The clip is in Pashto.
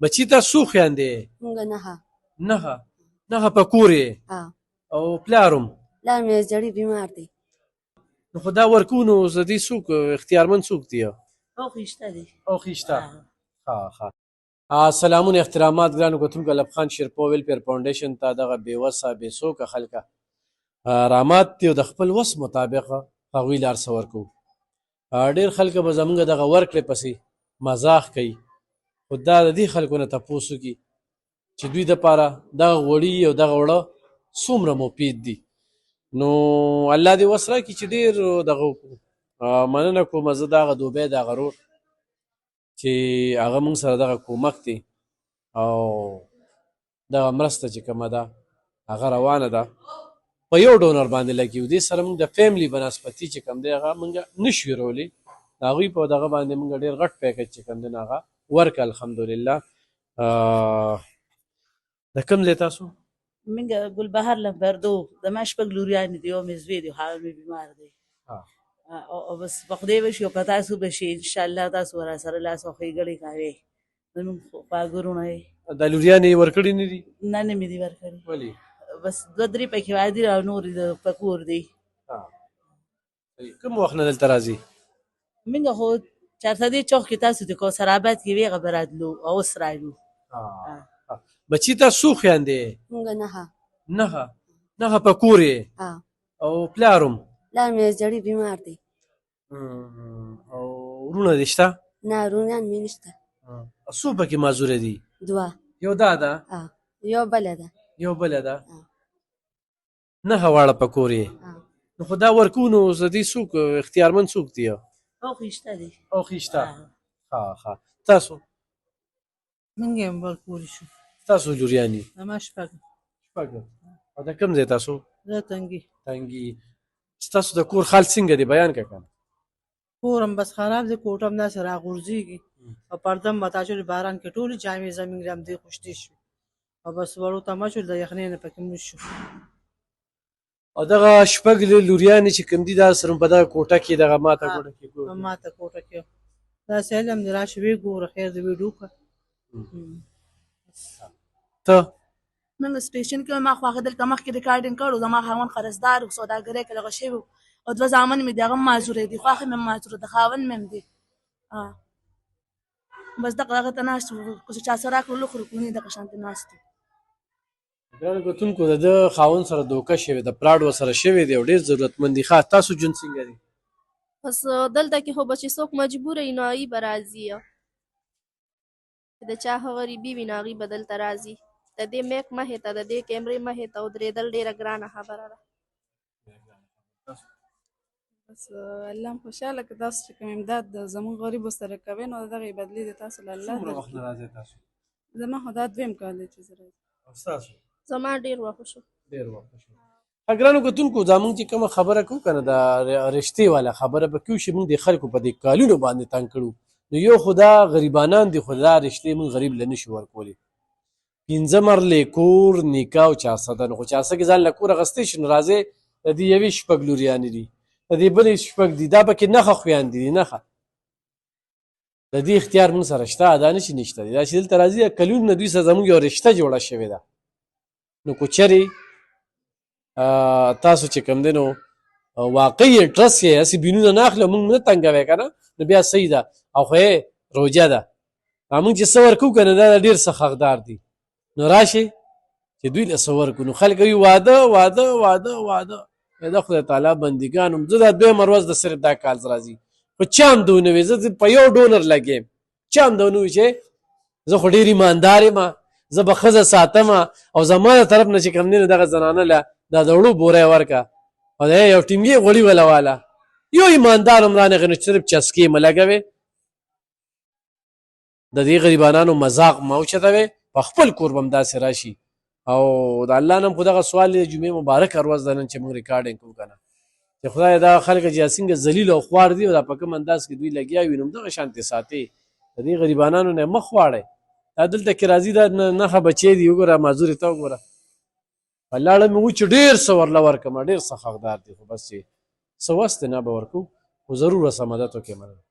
بچی ته څو خویندې؟ مونږ نهه. نهه په کور یې؟ او پلارم؟ پلار مې زړی بیمار دی. نو خو دا ورکو نو د دې څوک اختیارمند څوک دی؟ او خیشته دی. او خیشته. سلامونه احترامات ګرانو کتونکو. لب خان شیرپو ویلفیر فاونډیشن ته دغه بې وسه بې څوکه خلکه رامات دي او د خپل وس مطابق هغوی لار څه ورکوو. ډېر خلک به زمونږ دغه ورکړې پسې مزاح کوي، خو دا د دې خلکو نه تپوس وکړي چې دوی دپاره دغه غوړي او دغه اوړه څومره مفید دي. نو الله دې وس راکړي چې ډېر دغه وکړو. مننه کوم زه دغه دوبی دغه رور چې هغه موږ سره دغه کومک دی او دغه مرسته چې کومه ده هغه روانه ده په یو ډونر باندې لګي. دې سره موږ د فیملی بنسبتي چې کوم دی هغه موږ نشو هیرولی. د هغوی په دغه باندې موږ ډېر غټ پیکج چې کوم دی نو هغه ورکړه الحمدلله. د کوم ځای تاسو؟ موږ ګلبهر لمبردو. زما شپږ لوریانې دي، یو مې زوی دی، هغه مې بیمار دی. او بس په خدای وشي او که تاسو به شي انشاءالله تاسو راسره لاس او ښېګڼې کوئ. زموږ خواږه وروڼه یې. دا لوریانې یې ورکړي نه دي؟ نه مې دي ورکړي. ولې؟ بس دوه درې پکې واده او نور په کور دی. کوم وخت نه دلته راځي؟ موږ خو چارسدې چوک کې تاسو د کوثر آباد کې ویغه به راتلو او اوس راځو. بچي ته څو خویندې؟ مونږ نهه په کور یې؟ او پلارم؟ پلار مې زړی بیمار دی. او وروڼه دې شته؟ نه وروڼان مې نشته. څو پکې معذوره دي؟ دوه. یو دا ده؟ یو بله ده. نهه واړه په کور یې؟ نو خو دا ورکو نو د دې څوک اختیارمند څوک دی؟ او خیشته دی. او خیشته. تاسو؟ موږ هم ورکولی شو. تاسو لوریانې؟ زما شپږ. او د کوم ځای تاسو؟ زه تنګي. ستاسو د کور حال څنګه دی بیان کړه کنه؟ کور هم بس خراب دی، کوټه هم داسې راغورځېږي او پرده هم متاجر باران کې ټولې جامې زمین همدې خوشتې شوې او بس وړو تمه شول، د یخنۍ نه پکې موږ شو. او دغه شپږ لوریانې چې کوم دي دا سره په دغه کوټه کې دغه ماته کوټه کې ماته کوټه کې داسې علم دې راشي ویې ګوره خیر دې ویې ډوکه. ته؟ موږ سټیشن کې ما خو هغه دلته مخکې ریکارډینګ کړو. زما خاوند قرضدار و، سوداګرۍ کې دغه شوي او دوه زامن مې دي هغه هم معذوره دي، خواښې مې هم معذوره ده، خاوند مې هم دی. بس دغه ته ناست وو، که چا څه راکړو وخورو که نه دغه شانتې ناست وو. ګرانو کتونکو د ده خاوند سره دوکه شوې ده، پلاډ ورسره شوی دی او ډېر ضرورتمند دي. ښه تاسو ژوند څنګه دی؟ بس دلته کې خو به چې څوک مجبوره وي نو هغوی به راځي، د چا ښه غریبي وي نو هغوی به دلته راځي. د دې میک مخې ته د دې کیمرې مخې ته ودرېدل ډېره ګرانه خبره ده. بس الله هم خوشحاله که تاسو چې کوم امداد زموږ غریبو سره کوئ نو د دغې بدلې د تاسو له الله څومره وخت نه راځئ تاسو؟ زما خو دا دویم کال دی چې زه راځم. او ستاسو؟ زما ډېر وخت شو. ګرانو کتونکو دا موږ چې کومه خبره کوو که نه د رشتې والا خبره به کوو چې موږ د خلکو په دې کالونو باندې تنګ کړو. نو یو خو دا غریبانان دي، خو دا رشتې موږ غریب له نشو ورکولی. پنځه مرلې کور نیکه او چارسه ده، نو خو چارسه کې ځان له کوره اخیستی شي نو راځئ د دې یوې شپږ لوریانې دي، د دې بلې شپږ دي، دا پکې نښه خویندې دي. نښه د دې اختیار موږ سره شته، دا نه چې نشته دی. دا چې دلته راځي کلونو نه دوی سره زموږ یو رشته جوړه شوې ده. نو که چېرې تاسو چې کوم دی نو واقعي انټرست یې هسې بینونه نه اخلي او موږ نه تنګوئ که نه نو بیا صحیح ده. او خو یې روجه ده، موږ چې څه ورکوو که نه دا ډېر څه حقدار دي. نو راشئ چې دوی له څه ورکړو. نو خلک وایي واده واده واده واده. د خدای تعالی بندګان یم، زه دا دویمه ورځ د صرف دا کال راځي، خو چا هم دونه وي زه په یو ډونر لګیم. چا هم دونه وي چې زه خو ډېر ایماندار یم، زه به ښځه ساتم او زما د طرف نه چې کوم دی نو دغه زنانه له دا د وړو بوره یې ورکړه او د یو ټینګې غوړي وله واله. یو ایماندار هم رانغی نو صرف چسکې مه لګوې. د دې غریبانانو مذاق مه اوچتوئ، په خپل کور به هم داسې راشي. او د الله نه هم خو دغه سوال دی، د جمعې مبارکه ورځ ده نن چې موږ ریکارډینګ کوو که نه، چې خدایه دا خلک چې څنګه ذلیل او خوار دي او دا په کوم انداز کې دوی لګیا وي نو همدغه شانتې ساتئ. د دې غریبانانو نه مخ واړئ. دا دلته کې راځي دا نښه بچی دي، وګوره معذورې ته وګوره. په لاړه مې و چې ډېر څه ورله ورکړم، ډېر څه حقدار دي، خو بس چې څه وس دی نه به ورکوو، خو ضرور ورسره مدد وکړئ. مننه.